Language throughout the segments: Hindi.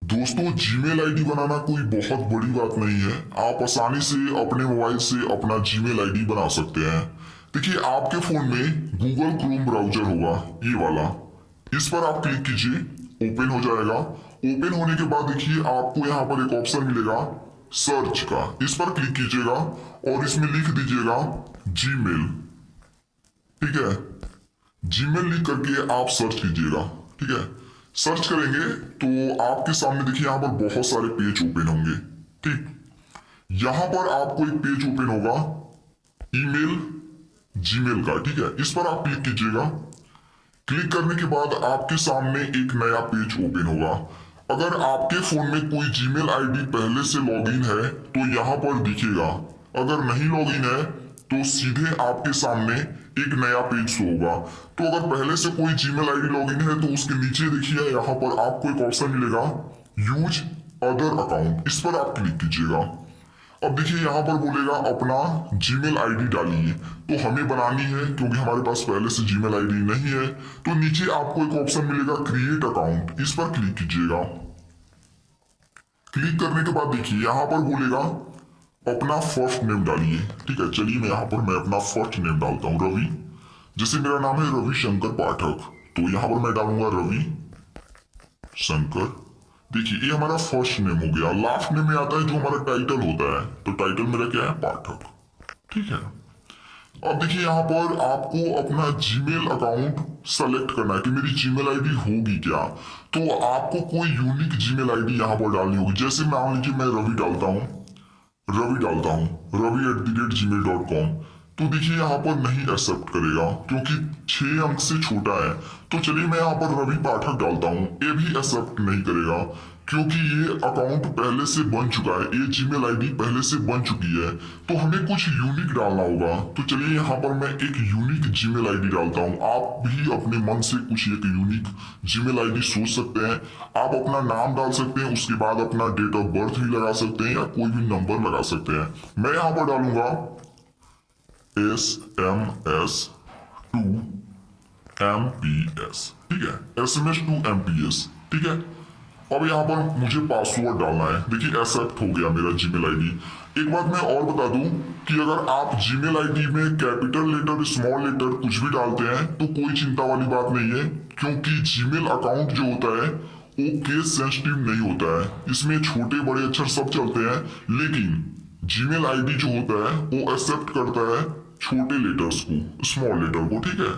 दोस्तों, जीमेल आईडी बनाना कोई बहुत बड़ी बात नहीं है। आप आसानी से अपने मोबाइल से अपना जीमेल आईडी बना सकते हैं। देखिए, आपके फोन में गूगल क्रोम ब्राउजर होगा, ये वाला। इस पर आप क्लिक कीजिए, ओपन हो जाएगा। ओपन होने के बाद देखिए आपको यहाँ पर एक ऑप्शन मिलेगा सर्च का। इस पर क्लिक कीजिएगा और इसमें लिख दीजिएगा जीमेल। ठीक है, जीमेल लिख करके आप सर्च कीजिएगा। ठीक है, सर्च करेंगे तो आपके सामने देखिए यहाँ पर बहुत सारे पेज ओपन होंगे। ठीक, यहां पर आपको एक पेज ओपन होगा ईमेल जीमेल का। ठीक है, इस पर आप क्लिक कीजिएगा। क्लिक करने के बाद आपके सामने एक नया पेज ओपन होगा। अगर आपके फोन में कोई जीमेल आईडी पहले से लॉगिन है तो यहां पर दिखेगा। अगर नहीं लॉगिन है तो सीधे आपके सामने एक नया पेज शो होगा। तो अगर पहले से कोई जीमेल आईडी लॉगिन है तो उसके नीचे देखिए यहाँ पर आपको एक ऑप्शन मिलेगा यूज अदर अकाउंट। इस पर आप क्लिक कीजिएगा। अब देखिए यहाँ पर बोलेगा अपना जीमेल आईडी डालिए। तो हमें बनानी है क्योंकि हमारे पास पहले से जीमेल आईडी नहीं है। तो नीचे आपको एक ऑप्शन मिलेगा क्रिएट अकाउंट। इस पर क्लिक कीजिएगा। क्लिक करने के बाद देखिए यहाँ पर बोलेगा अपना फर्स्ट नेम डालिए। ठीक है, चलिए मैं यहाँ पर मैं अपना फर्स्ट नेम डालता हूँ रवि। जैसे मेरा नाम है रवि शंकर पाठक, तो यहाँ पर मैं डालूंगा रवि शंकर। देखिए ये हमारा फर्स्ट नेम हो गया। लास्ट नेम में आता है जो हमारा टाइटल होता है, तो टाइटल मेरा क्या है, पाठक। ठीक है, अब देखिए यहाँ पर आपको अपना जीमेल अकाउंट सेलेक्ट करना है कि मेरी जीमेल आईडी होगी क्या। तो आपको कोई यूनिक जीमेल आईडी यहाँ पर डालनी होगी। जैसे मान लीजिए मैं रवि डालता हूँ, रवि@gmail.com। तो देखिए यहाँ पर नहीं एक्सेप्ट करेगा क्योंकि 6 अंक से छोटा है। तो चलिए मैं यहाँ पर रवि पाठक डालता हूँ, ये भी एक्सेप्ट नहीं करेगा क्योंकि ये अकाउंट पहले से बन चुका है, ये जीमेल आईडी पहले से बन चुकी है। तो हमें कुछ यूनिक डालना होगा। तो चलिए यहाँ पर मैं एक यूनिक जीमेल आईडी डालता हूँ। आप भी अपने मन से कुछ एक यूनिक जीमेल आईडी सोच सकते हैं। आप अपना नाम डाल सकते हैं, उसके बाद अपना डेट ऑफ बर्थ भी लगा सकते हैं या कोई भी नंबर लगा सकते हैं। मैं यहाँ पर डालूंगा SMS2MPS। ठीक है, SMS2MPS। ठीक है, अब यहाँ पर मुझे पासवर्ड डालना है। देखिए एक्सेप्ट हो गया मेरा जीमेल आईडी। एक बात मैं और बता दूं कि अगर आप जीमेल आईडी में कैपिटल लेटर स्मॉल लेटर कुछ भी डालते हैं तो कोई चिंता वाली बात नहीं है, क्योंकि जीमेल अकाउंट जो होता है वो केस सेंसिटिव नहीं होता है। इसमें छोटे बड़े अक्षर सब चलते हैं, लेकिन जीमेल आईडी जो होता है वो एक्सेप्ट करता है छोटे लेटर्स को, स्मॉल लेटर को। ठीक है,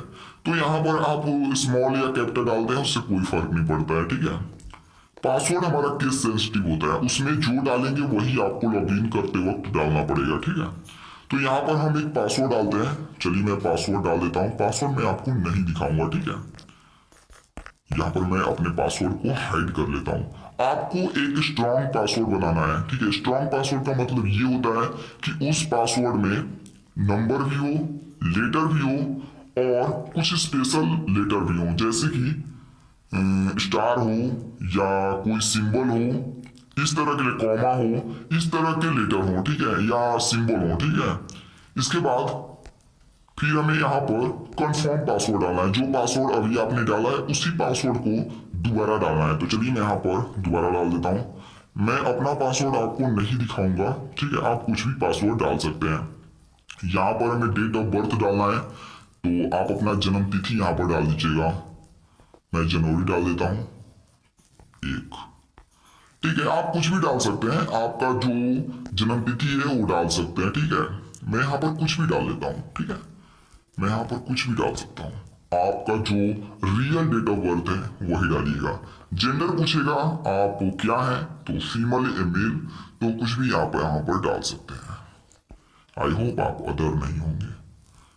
तो यहाँ पर आप स्मॉल या कैपिटल डालते हैं उससे कोई फर्क नहीं पड़ता है। ठीक है, पासवर्ड हमारा केस सेंसिटिव होता है, उसमें जो डालेंगे वही आपको लॉगिन करते वक्त डालना पड़ेगा। ठीक है, तो यहाँ पर हम एक पासवर्ड डालते हैं। चलिए मैं पासवर्ड डाल देता हूँ। पासवर्ड मैं आपको नहीं दिखाऊंगा। ठीक है, यहाँ पर मैं अपने पासवर्ड को हाइड कर लेता हूँ। आपको एक स्ट्रॉन्ग पासवर्ड बनाना है। ठीक है, स्ट्रॉन्ग पासवर्ड का मतलब ये होता है कि उस पासवर्ड में नंबर भी हो, लेटर भी हो और कुछ स्पेशल लेटर भी हो, जैसे कि स्टार हो या कोई सिंबल हो, इस तरह के कॉमा हो, इस तरह के लेटर हो। ठीक है, या सिंबल हो। ठीक है, इसके बाद फिर हमें यहाँ पर कंफर्म पासवर्ड डालना है। जो पासवर्ड अभी आपने डाला है उसी पासवर्ड को दोबारा डालना है। तो चलिए मैं यहाँ पर दोबारा डाल देता हूँ। मैं अपना पासवर्ड आपको नहीं दिखाऊंगा। ठीक है, आप कुछ भी पासवर्ड डाल सकते हैं। यहाँ पर हमें डेट ऑफ बर्थ डालना है, तो आप अपना जन्म तिथि यहाँ पर डाल दीजिएगा। मैं जनवरी डाल देता हूँ 1। ठीक है, आप कुछ भी डाल सकते हैं, आपका जो जन्म तिथि है वो डाल सकते हैं। ठीक है, मैं यहाँ पर कुछ भी डाल देता हूँ। ठीक है, मैं यहाँ पर कुछ भी डाल सकता हूँ। आपका जो रियल डेट ऑफ बर्थ है वही डालिएगा। जेंडर पूछेगा आप क्या है, तो फीमेल या मेल, तो कुछ भी आप यहाँ पर डाल सकते हैं। आई होप आप अदर नहीं होंगे।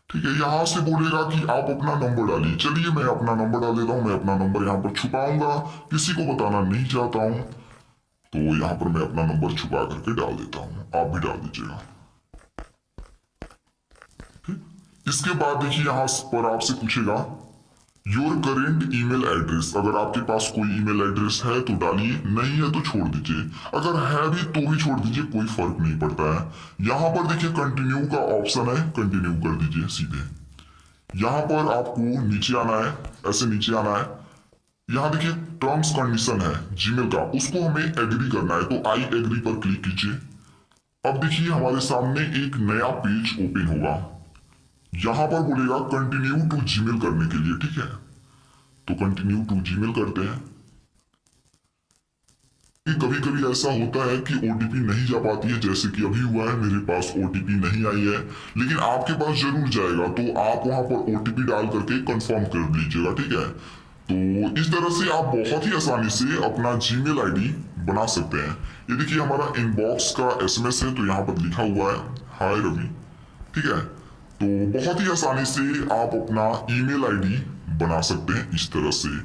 ठीक है, यहाँ से बोलेगा कि आप अपना नंबर डालिए। चलिए मैं अपना नंबर डाल देता हूँ। मैं अपना नंबर यहाँ पर छुपाऊंगा, किसी को बताना नहीं चाहता हूँ, तो यहाँ पर मैं अपना नंबर छुपा करके डाल देता हूँ। आप भी डाल दीजिएगा। इसके बाद देखिए यहाँ पर आपसे पूछेगा योर करेंट ईमेल एड्रेस। अगर आपके पास कोई ईमेल एड्रेस है तो डालिए, नहीं है तो छोड़ दीजिए। अगर है भी तो भी छोड़ दीजिए, कोई फर्क नहीं पड़ता है। यहाँ पर देखिए कंटिन्यू का ऑप्शन है, कंटिन्यू कर दीजिए सीधे। यहाँ पर आपको नीचे आना है, ऐसे नीचे आना है। यहाँ देखिए टर्म्स कंडीशन है जीमेल का, उसको हमें एग्री करना है, तो आई एग्री पर क्लिक कीजिए। अब देखिए हमारे सामने एक नया पेज ओपन होगा, यहां पर बोलेगा कंटिन्यू टू जीमेल करने के लिए, ठीक है। तो कंटिन्यू टू जीमेल करते हैं। कभी कभी ऐसा होता है कि ओटीपी नहीं जा पाती है, जैसे कि अभी हुआ है, मेरे पास ओटीपी नहीं आई है, लेकिन आपके पास जरूर जाएगा, तो आप वहां पर ओटीपी डाल करके कंफर्म कर लीजिएगा, ठीक है। तो इस तरह से आप बहुत ही आसानी से अपना जीमेल आईडी बना सकते हैं। ये देखिए हमारा इनबॉक्स का एसएमएस है, तो यहाँ पर लिखा हुआ है हाय रवि, ठीक है। तो बहुत ही आसानी से आप अपना ईमेल आईडी बना सकते हैं इस तरह से।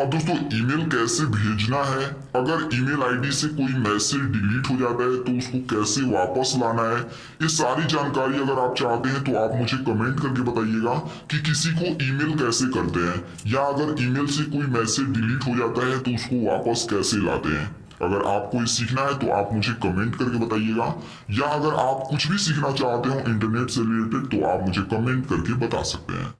अब दोस्तों ईमेल कैसे भेजना है, अगर ईमेल आईडी से कोई मैसेज डिलीट हो जाता है तो उसको कैसे वापस लाना है, ये सारी जानकारी अगर आप चाहते हैं तो आप मुझे कमेंट करके बताइएगा कि किसी को ईमेल कैसे करते हैं, या अगर ईमेल से कोई मैसेज डिलीट हो जाता है तो उसको वापस कैसे लाते हैं। अगर आपको ये सीखना है तो आप मुझे कमेंट करके बताइएगा, या अगर आप कुछ भी सीखना चाहते हो इंटरनेट से रिलेटेड तो आप मुझे कमेंट करके बता सकते हैं।